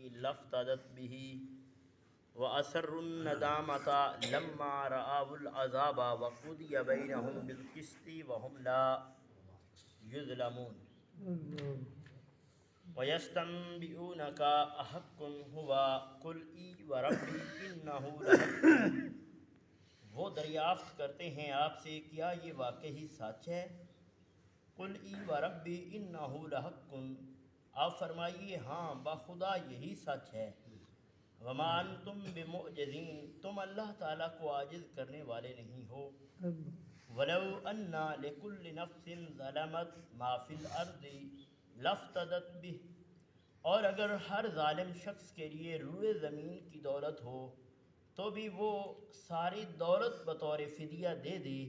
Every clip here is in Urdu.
لافتدت به وأسروا الندامة لما رأوا العذاب وقضي بينهم بالقسط وهم لا يظلمون ويستنبئونك أحق هو قل إي وربي إنه لحق. وہ دریافت کرتے ہیں آپ سے کیا یہ واقعی سچ ہے؟ قل ای وربی انہ لحق، آپ فرمائیے ہاں بخدا یہی سچ ہے. وما انتم بمعجزین، تم اللہ تعالیٰ کو عاجز کرنے والے نہیں ہو. ولو انا لکل نفس ظلمت ما فی الارض لافتدت به، اور اگر ہر ظالم شخص کے لیے روئے زمین کی دولت ہو تو بھی وہ ساری دولت بطور فدیہ دے دے.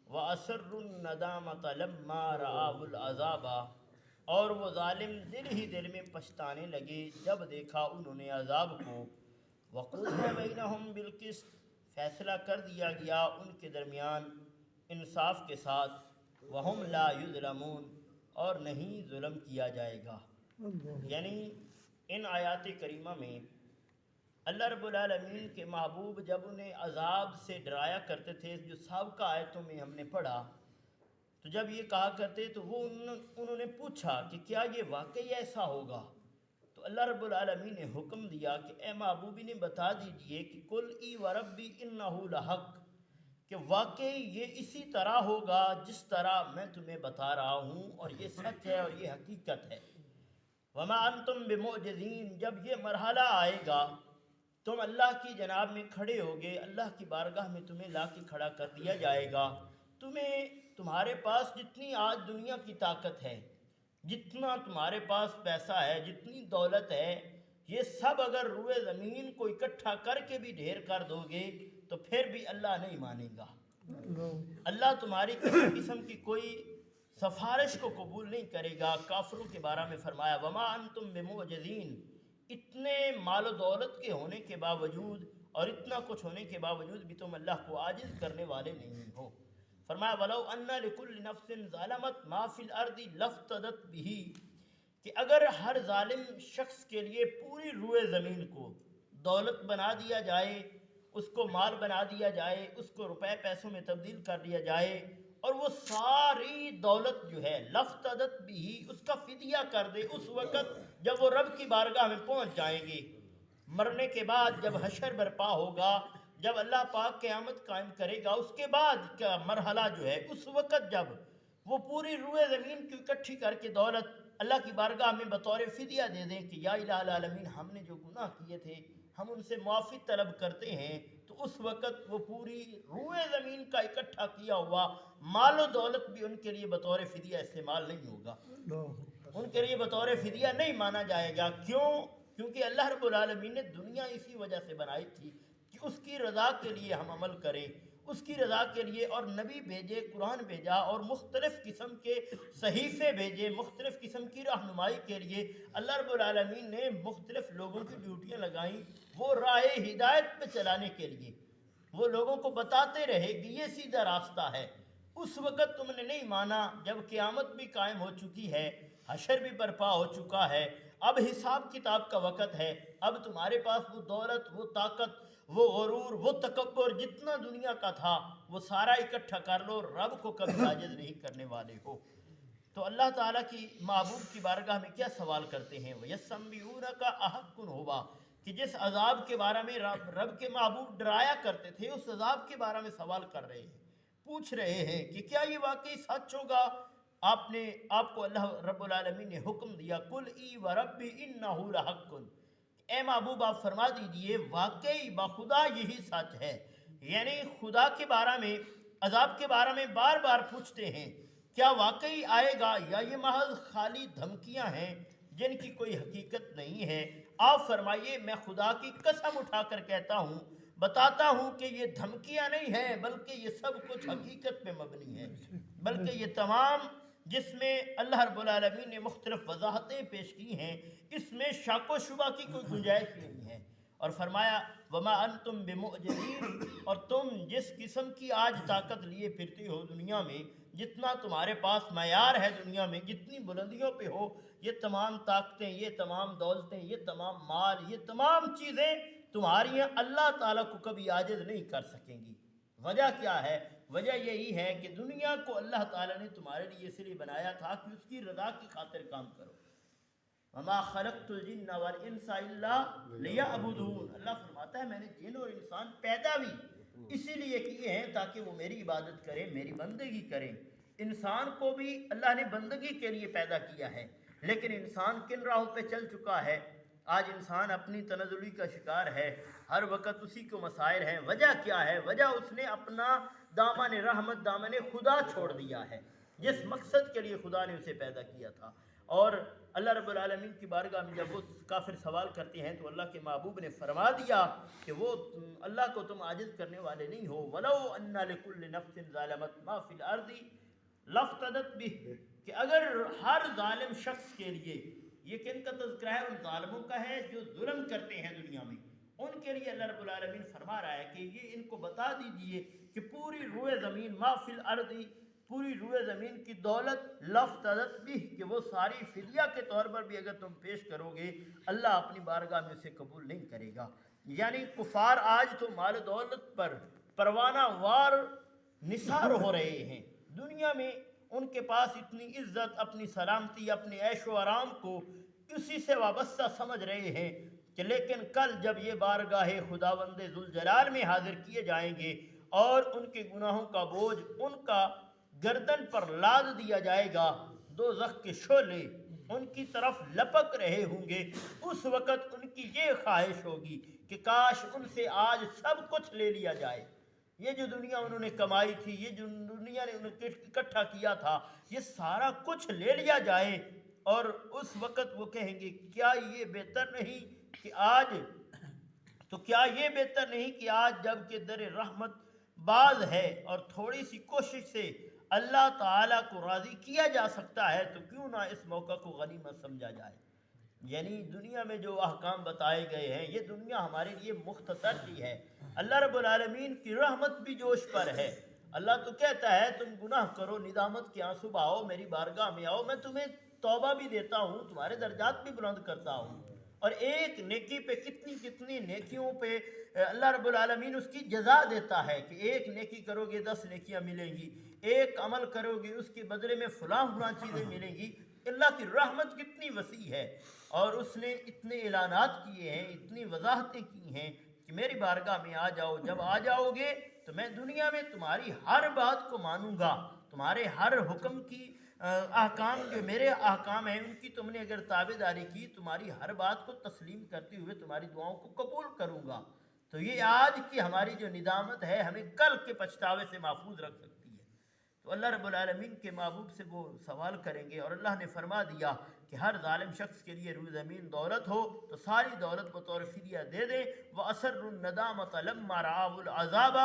وَأَسَرُّوا النَّدَامَةَ لَمَّا رَآوُا الْعَذَابَ، اور وہ ظالم دل ہی دل میں پچھتانے لگے جب دیکھا انہوں نے عذاب کو. وَقُضِيَ بَيْنَهُمْ بِالْقِسْطِ، فیصلہ کر دیا گیا ان کے درمیان انصاف کے ساتھ. وَهُمْ لَا يُظْلَمُونَ، اور نہیں ظلم کیا جائے گا. یعنی ان آیات کریمہ میں اللہ رب العالمین کے محبوب جب انہیں عذاب سے ڈرایا کرتے تھے، جو سابقہ آیتوں میں ہم نے پڑھا، تو جب یہ کہا کرتے تو انہوں نے پوچھا کہ کیا یہ واقعی ایسا ہوگا؟ تو اللہ رب العالمین نے حکم دیا کہ اے محبوب انہیں بتا دیجئے کہ قل ای وربی انہ لحق، کہ واقعی یہ اسی طرح ہوگا جس طرح میں تمہیں بتا رہا ہوں، اور یہ سچ ہے اور یہ حقیقت ہے. وما انتم بمعجزین، جب یہ مرحلہ آئے گا تم اللہ کی جناب میں کھڑے ہوگے، اللہ کی بارگاہ میں تمہیں لا کے کھڑا کر دیا جائے گا. تمہارے پاس جتنی آج دنیا کی طاقت ہے، جتنا تمہارے پاس پیسہ ہے، جتنی دولت ہے، یہ سب اگر روئے زمین کو اکٹھا کر کے بھی ڈھیر کر دو گے تو پھر بھی اللہ نہیں مانے گا. اللہ تمہاری کسی قسم کی کوئی سفارش کو قبول نہیں کرے گا. کافروں کے بارے میں فرمایا وما انتم بمعجزین، اتنے مال و دولت کے ہونے کے باوجود اور اتنا کچھ ہونے کے باوجود بھی تم اللہ کو عاجز کرنے والے نہیں ہو. فرمایا ولو ان لکل نفس ظلمت ما فی الارض لافتدت به، کہ اگر ہر ظالم شخص کے لیے پوری روئے زمین کو دولت بنا دیا جائے، اس کو مال بنا دیا جائے، اس کو روپے پیسوں میں تبدیل کر دیا جائے، اور وہ ساری دولت جو ہے لافتدت به اس کا فدیہ کر دے اس وقت جب وہ رب کی بارگاہ میں پہنچ جائیں گے. مرنے کے بعد جب حشر برپا ہوگا، جب اللہ پاک قیامت قائم کرے گا، اس کے بعد کا مرحلہ جو ہے اس وقت جب وہ پوری روئے زمین کی اکٹھی کر کے دولت اللہ کی بارگاہ میں بطور فدیہ دے دیں کہ یا الہ العالمین ہم نے جو گناہ کیے تھے ہم ان سے معافی طلب کرتے ہیں، تو اس وقت وہ پوری روئے زمین کا اکٹھا کیا ہوا مال و دولت بھی ان کے لیے بطور فدیہ استعمال نہیں ہوگا، ان کے لیے بطور فدیہ نہیں مانا جائے گا. کیونکہ اللہ رب العالمین نے دنیا اسی وجہ سے بنائی تھی کہ اس کی رضا کے لیے ہم عمل کریں، اس کی رضا کے لیے، اور نبی بھیجے، قرآن بھیجا، اور مختلف قسم کے صحیفے بھیجے، مختلف قسم کی رہنمائی کے لیے اللہ رب العالمین نے مختلف لوگوں کی ڈیوٹیاں لگائیں، وہ راہ ہدایت پہ چلانے کے لیے، وہ لوگوں کو بتاتے رہے کہ یہ سیدھا راستہ ہے. اس وقت تم نے نہیں مانا جب قیامت بھی قائم ہو چکی ہے، حشر بھی برپا ہو چکا ہے، اب حساب کتاب کا وقت ہے. اب تمہارے پاس وہ دولت، وہ طاقت، وہ غرور، وہ تکبر جتنا دنیا کا تھا وہ سارا اکٹھا کر لو، رب کو کبھی عاجز نہیں کرنے والے ہو. تو اللہ تعالیٰ کی محبوب کی بارگاہ میں کیا سوال کرتے ہیں؟ وَيَسْتَنبِئُونَكَ أَحَقٌّ هُوَ، کہ جس عذاب کے بارے میں رب کے محبوب ڈرایا کرتے تھے اس عذاب کے بارے میں سوال کر رہے ہیں، پوچھ رہے ہیں کہ کیا یہ واقعی سچ ہوگا؟ آپ کو اللہ رب العالمین نے حکم دیا قل ای وربی انہ لحق، اے محبوب آپ فرما دیجئے واقعی بخدا یہی سچ ہے. یعنی خدا کے بارے میں، عذاب کے بارے میں بار بار پوچھتے ہیں کیا واقعی آئے گا یا یہ محض خالی دھمکیاں ہیں جن کی کوئی حقیقت نہیں ہے. آپ فرمائیے میں خدا کی قسم اٹھا کر کہتا ہوں، بتاتا ہوں کہ یہ دھمکیاں نہیں ہیں بلکہ یہ سب کچھ حقیقت پہ مبنی ہے، بلکہ یہ تمام جس میں اللہ رب العالمین نے مختلف وضاحتیں پیش کی ہیں اس میں شک و شبہ کی کوئی گنجائش نہیں ہے. اور فرمایا وما انتم بمعجزین، اور تم جس قسم کی آج طاقت لیے پھرتے ہو دنیا میں، جتنا تمہارے پاس معیار ہے دنیا میں، جتنی بلندیوں پہ ہو، یہ تمام طاقتیں، یہ تمام دولتیں، یہ تمام مال، یہ تمام چیزیں تمہاری ہیں، اللہ تعالیٰ کو کبھی عاجز نہیں کر سکیں گی۔ وجہ کیا ہے؟ وجہ یہی ہے کہ دنیا کو اللہ تعالیٰ نے تمہارے لیے اس لیے بنایا تھا کہ اس کی رضا کی خاطر کام کرو۔ وما خلقت الجن والانس الا لیعبدون، اللہ فرماتا ہے میں نے جن اور انسان پیدا بھی اسی لیے کیے ہیں تاکہ وہ میری عبادت کریں، میری بندگی کریں۔ انسان کو بھی اللہ نے بندگی کے لیے پیدا کیا ہے، لیکن انسان کن راہوں پہ چل چکا ہے؟ آج انسان اپنی تنزلی کا شکار ہے، ہر وقت اسی کو مسائل ہیں۔ وجہ کیا ہے؟ وجہ اس نے اپنا دامن رحمت، دامن خدا چھوڑ دیا ہے، جس مقصد کے لیے خدا نے اسے پیدا کیا تھا۔ اور اللہ رب العالمین کی بارگاہ میں جب وہ کافر سوال کرتے ہیں تو اللہ کے محبوب نے فرما دیا کہ وہ اللہ کو تم عاجز کرنے والے نہیں ہو۔ وَلَوْ أَنَّ لِكُلِّ نَفْسٍ ظَالَمَتْ مَا فِي الْأَرْضِ لَافْتَدَتْ بِهِ، کہ اگر ہر ظالم شخص کے لیے، یہ کن کا تذکرہ ہے؟ ان ظالموں کا ہے جو ظلم کرتے ہیں دنیا میں، ان کے لیے اللہ رب العالمین فرما رہا ہے کہ یہ ان کو بتا دیجئے کہ پوری روئے زمین، ما فی الارض، پوری روئے زمین کی دولت، لافتدت بھی، کہ وہ ساری فدیہ کے طور پر بھی اگر تم پیش کرو گے اللہ اپنی بارگاہ میں اسے قبول نہیں کرے گا۔ یعنی کفار آج تو مال دولت پر پروانہ وار نثار ہو رہے ہیں، دنیا میں ان کے پاس اتنی عزت، اپنی سلامتی، اپنے عیش و آرام کو اسی سے وابستہ سمجھ رہے ہیں کہ لیکن کل جب یہ بارگاہ خداوند ذوالجلال میں حاضر کیے جائیں گے اور ان کے گناہوں کا بوجھ ان کا گردن پر لاد دیا جائے گا، دوزخ کے شعلے ان کی طرف لپک رہے ہوں گے، اس وقت ان کی یہ خواہش ہوگی کہ کاش ان سے آج سب کچھ لے لیا جائے، یہ جو دنیا انہوں نے کمائی تھی، یہ جو دنیا نے انہیں اکٹھا کیا تھا، یہ سارا کچھ لے لیا جائے۔ اور اس وقت وہ کہیں گے کیا یہ بہتر نہیں کہ آج، تو کیا یہ بہتر نہیں کہ آج جب کہ در رحمت باز ہے اور تھوڑی سی کوشش سے اللہ تعالیٰ کو راضی کیا جا سکتا ہے، تو کیوں نہ اس موقع کو غنیمت سمجھا جائے۔ یعنی دنیا میں جو احکام بتائے گئے ہیں، یہ دنیا ہمارے لیے مختصر سی ہے، اللہ رب العالمین کی رحمت بھی جوش پر ہے۔ اللہ تو کہتا ہے تم گناہ کرو، ندامت کے آنسو بہاؤ، میری بارگاہ میں آؤ، میں تمہیں توبہ بھی دیتا ہوں، تمہارے درجات بھی بلند کرتا ہوں۔ اور ایک نیکی پہ کتنی کتنی نیکیوں پہ اللہ رب العالمین اس کی جزا دیتا ہے کہ ایک نیکی کرو گے 10 نیکیاں ملیں گی، ایک عمل کرو گے اس کے بدلے میں فلاں فلاں چیزیں ملیں گی۔ اللہ کی رحمت کتنی وسیع ہے، اور اس نے اتنے اعلانات کیے ہیں، اتنی وضاحتیں کی ہیں کہ میری بارگاہ میں آ جاؤ، جب آ جاؤ گے تو میں دنیا میں تمہاری ہر بات کو مانوں گا، تمہارے ہر حکم کی احکام جو میرے احکام ہیں ان کی تم نے اگر تابع داری کی، تمہاری ہر بات کو تسلیم کرتے ہوئے تمہاری دعاؤں کو قبول کروں گا۔ تو یہ آج کی ہماری جو ندامت ہے ہمیں کل کے پچھتاوے سے محفوظ رکھ سکتی ہے۔ تو اللہ رب العالمین کے محبوب سے وہ سوال کریں گے، اور اللہ نے فرما دیا کہ ہر ظالم شخص کے لیے روئے زمین دولت ہو تو ساری دولت بطور فدیہ دے دیں۔ وَأَسَرُّوا النَّدَامَةَ لَمَّا رَأَوُا الْعَذَابَ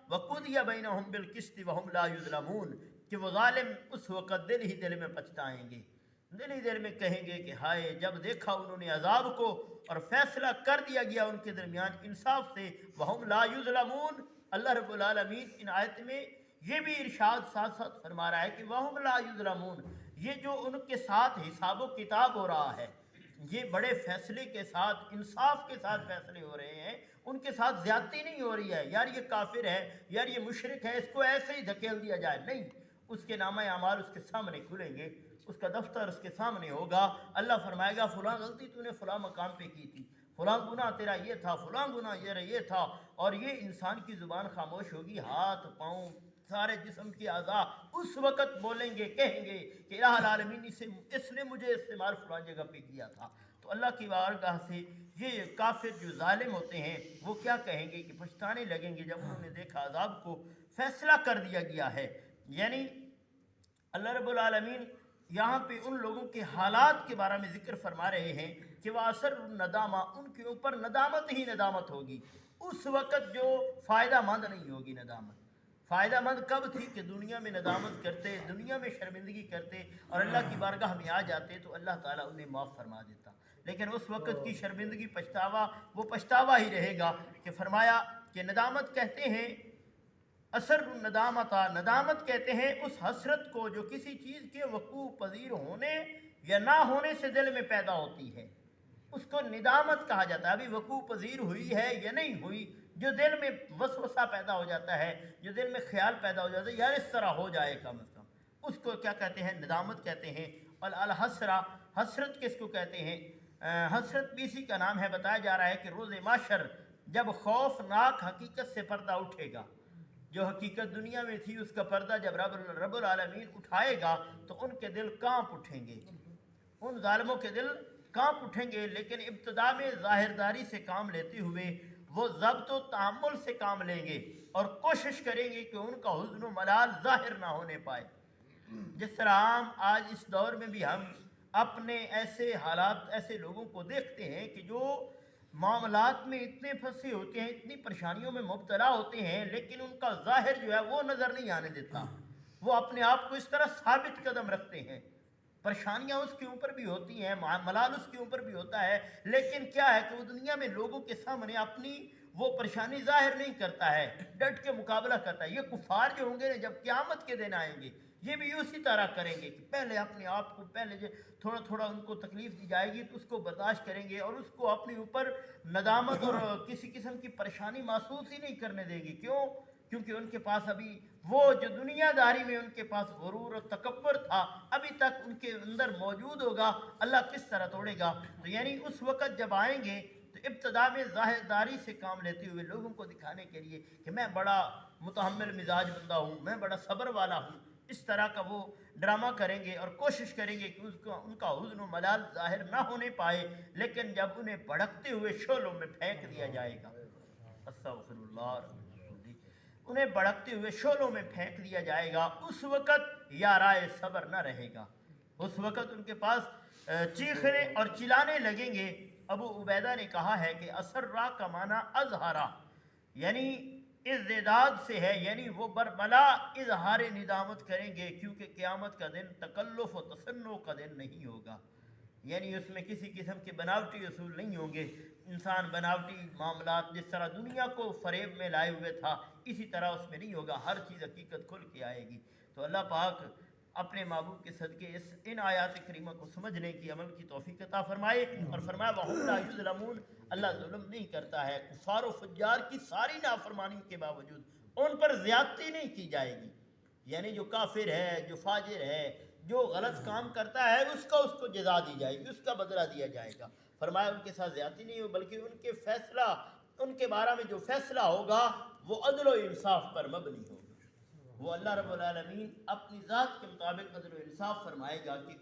وَقُضِيَ بَيْنَهُم بِالْقِسْطِ وَهُمْ لَا يُظْلَمُونَ، کہ وہ ظالم اس وقت دل ہی دل میں پچھتائیں گے، دل ہی دل میں کہیں گے کہ ہائے، جب دیکھا انہوں نے عذاب کو اور فیصلہ کر دیا گیا ان کے درمیان انصاف سے، وَهُمْ لَا يُظْلَمُونَ۔ اللہ رب العالمین ان آیت میں یہ بھی ارشاد ساتھ ساتھ فرما رہا ہے کہ وَهُمْ لَا يُظْلَمُونَ، یہ جو ان کے ساتھ حساب و کتاب ہو رہا ہے، یہ بڑے فیصلے کے ساتھ، انصاف کے ساتھ فیصلے ہو رہے ہیں، ان کے ساتھ زیادتی نہیں ہو رہی ہے، یار یہ کافر ہے، یار یہ مشرک ہے، اس کو ایسے ہی دھکیل دیا جائے، نہیں، اس کے نامہ اعمال اس کے سامنے کھلیں گے، اس کا دفتر اس کے سامنے ہوگا۔ اللہ فرمائے گا فلاں غلطی تو نے فلاں مقام پہ کی تھی، فلاں گناہ تیرا یہ تھا، فلاں گناہ یہ تھا، اور یہ انسان کی زبان خاموش ہوگی، ہاتھ پاؤں سارے جسم کی اعضاء اس وقت بولیں گے، کہیں گے کہ الہ العالمین اس نے مجھے استعمال فلاں جگہ پہ کیا تھا۔ تو اللہ کی بارگاہ سے یہ کافر جو ظالم ہوتے ہیں وہ کیا کہیں گے کہ پچھتانے لگیں گے جب انہوں نے دیکھا عذاب کو فیصلہ کر دیا گیا ہے۔ یعنی اللہ رب العالمین یہاں پہ ان لوگوں کے حالات کے بارے میں ذکر فرما رہے ہیں کہ وَأَسَرُّوا النَّدَامَةَ، ان کے اوپر ندامت ہی ندامت ہوگی، اس وقت جو فائدہ مند نہیں ہوگی ندامت۔ فائدہ مند کب تھی کہ دنیا میں ندامت کرتے، دنیا میں شرمندگی کرتے اور اللہ کی بارگاہ میں آ جاتے تو اللہ تعالیٰ انہیں معاف فرما دیتا، لیکن اس وقت کی شرمندگی، پچھتاوا، وہ پچھتاوا ہی رہے گا۔ کہ فرمایا کہ ندامت کہتے ہیں اثر الندامت، ندامت کہتے ہیں اس حسرت کو جو کسی چیز کے وقوع پذیر ہونے یا نہ ہونے سے دل میں پیدا ہوتی ہے، اس کو ندامت کہا جاتا ہے۔ ابھی وقوع پذیر ہوئی ہے یا نہیں ہوئی، جو دل میں وسوسہ پیدا ہو جاتا ہے، جو دل میں خیال پیدا ہو جاتا ہے یار اس طرح ہو جائے کم از کم، اس کو کیا کہتے ہیں؟ ندامت کہتے ہیں۔ اور الحسرہ، حسرت کس کو کہتے ہیں؟ حسرت بھی اسی کا نام ہے۔ بتایا جا رہا ہے کہ روز محشر جب خوفناک حقیقت سے پردہ اٹھے گا، جو حقیقت دنیا میں تھی اس کا پردہ جب رب العالمین اٹھائے گا تو ان کے دل کانپ اٹھیں گے، ان ظالموں کے دل کانپ اٹھیں گے، لیکن ابتدا میں ظاہرداری سے کام لیتے ہوئے وہ ضبط و تحمل سے کام لیں گے اور کوشش کریں گے کہ ان کا حزن و ملال ظاہر نہ ہونے پائے۔ جس طرح عام آج اس دور میں بھی ہم اپنے ایسے حالات، ایسے لوگوں کو دیکھتے ہیں کہ جو معاملات میں اتنے پھنسے ہوتے ہیں، اتنی پریشانیوں میں مبتلا ہوتے ہیں، لیکن ان کا ظاہر جو ہے وہ نظر نہیں آنے دیتا، وہ اپنے آپ کو اس طرح ثابت قدم رکھتے ہیں۔ پریشانیاں اس کے اوپر بھی ہوتی ہیں، ملال اس کے اوپر بھی ہوتا ہے، لیکن کیا ہے کہ وہ دنیا میں لوگوں کے سامنے اپنی وہ پریشانی ظاہر نہیں کرتا ہے، ڈٹ کے مقابلہ کرتا ہے۔ یہ کفار جو ہوں گے جب قیامت کے دن آئیں گے یہ بھی اسی طرح کریں گے کہ پہلے اپنے آپ کو پہلے تھوڑا تھوڑا ان کو تکلیف دی جائے گی تو اس کو برداشت کریں گے اور اس کو اپنے اوپر ندامت اور کسی قسم کی پریشانی محسوس ہی نہیں کرنے دیں گے۔ کیوں؟ کیونکہ ان کے پاس ابھی وہ جو دنیا داری میں ان کے پاس غرور اور تکبر تھا ابھی تک ان کے اندر موجود ہوگا، اللہ کس طرح توڑے گا؟ تو یعنی اس وقت جب آئیں گے تو ابتدا میں ظاہرداری سے کام لیتے ہوئے لوگوں کو دکھانے کے لیے کہ میں بڑا متحمل مزاج بندہ ہوں، میں بڑا صبر والا ہوں، اس طرح کا وہ ڈرامہ کریں گے اور کوشش کریں گے کہ ان کا حزن و ملال ظاہر نہ ہونے پائے، لیکن جب انہیں بھڑکتے ہوئے شعلوں میں پھینک دیا جائے گا، استغفر اللہ، انہیں بھڑکتے ہوئے شعلوں میں پھینک دیا جائے گا، اس وقت یارائے صبر نہ رہے گا، اس وقت ان کے پاس چیخنے اور چلانے لگیں گے۔ ابو عبیدہ نے کہا ہے کہ اسرا کا معنی اظہارا، یعنی ازداد سے ہے، یعنی وہ بربلا اظہار ندامت کریں گے، کیونکہ قیامت کا دن تکلف و تصنع کا دن نہیں ہوگا، یعنی اس میں کسی قسم کے بناوٹی اصول نہیں ہوں گے۔ انسان بناوٹی معاملات جس طرح دنیا کو فریب میں لائے ہوئے تھا اسی طرح اس میں نہیں ہوگا، ہر چیز حقیقت کھل کے آئے گی۔ تو اللہ پاک اپنے محبوب کے صدقے ان آیات کریمہ کو سمجھنے کی، عمل کی توفیق عطا فرمائے، اور فرمایا وَهُمْ لَا يُظْلَمُونَ، اللہ ظلم نہیں کرتا ہے۔ کفار و فجار کی ساری نافرمانی کے باوجود ان پر زیادتی نہیں کی جائے گی، یعنی جو کافر ہے، جو فاجر ہے، جو غلط کام کرتا ہے اس کو جزا دی جائے گی، اس کا بدلہ دیا جائے گا۔ فرمایا ان کے ساتھ زیادتی نہیں ہو، بلکہ ان کے فیصلہ، ان کے بارے میں جو فیصلہ ہوگا وہ عدل و انصاف پر مبنی ہوگا۔ وہ اللہ رب العالمین اپنی ذات کے مطابق عدل و انصاف فرمائے گا کہ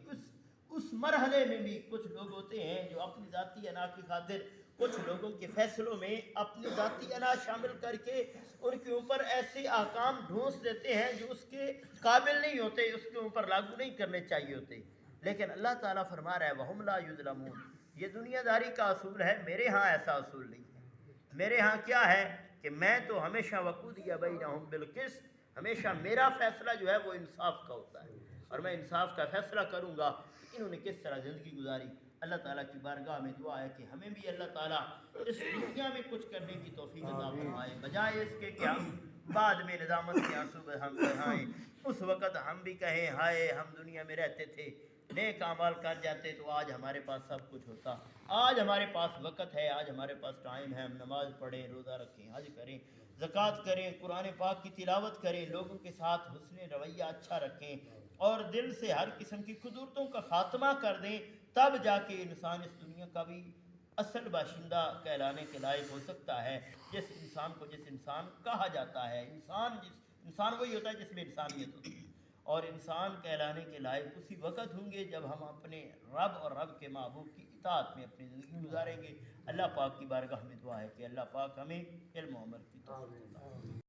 اس مرحلے میں بھی کچھ لوگ ہوتے ہیں جو اپنی ذاتی انا کی خاطر کچھ لوگوں کے فیصلوں میں اپنی ذاتی انا شامل کر کے ان کے اوپر ایسے احکام ڈھونس دیتے ہیں جو اس کے قابل نہیں ہوتے، اس کے اوپر لاگو نہیں کرنے چاہیے ہوتے، لیکن اللہ تعالیٰ فرما رہا ہے وَهُمْ لَا يُظْلَمُونَ، یہ دنیا داری کا اصول ہے، میرے ہاں ایسا اصول نہیں ہے۔ میرے ہاں کیا ہے کہ میں تو ہمیشہ وقودیہ بینہم بالقسط، ہمیشہ میرا فیصلہ جو ہے وہ انصاف کا ہوتا ہے، اور میں انصاف کا فیصلہ کروں گا کہ انہوں نے کس طرح زندگی گزاری۔ اللہ تعالیٰ کی بارگاہ میں دعا ہے کہ ہمیں بھی اللہ تعالیٰ اس دنیا میں کچھ کرنے کی توفیق عطا فرمائے، بجائے اس کے کہ ہم بعد میں ندامت کے آنسو ہم بہائیں، اس وقت ہم بھی کہیں ہائے ہم دنیا میں رہتے تھے، نیک اعمال کر جاتے تو آج ہمارے پاس سب کچھ ہوتا، آج ہمارے پاس وقت ہے، آج ہمارے پاس ٹائم ہے، ہم نماز پڑھیں، روزہ رکھیں، حج کریں، زکوٰۃ کریں، قرآن پاک کی تلاوت کریں، لوگوں کے ساتھ حسن رویہ اچھا رکھیں اور دل سے ہر قسم کی قدرتوں کا خاتمہ کر دیں، تب جا کے انسان اس دنیا کا بھی اصل باشندہ کہلانے کے لائق ہو سکتا ہے۔ جس انسان کہا جاتا ہے، انسان وہی ہوتا ہے جس میں انسانیت ہوتی ہے، اور انسان کہلانے کے لائق اسی وقت ہوں گے جب ہم اپنے رب اور رب کے محبوب کی اطاعت میں اپنی زندگی گزاریں گے۔ اللہ پاک کی بارگاہ میں دعا ہے کہ اللہ پاک ہمیں علم و عمل کی توفیق عطا فرمائے۔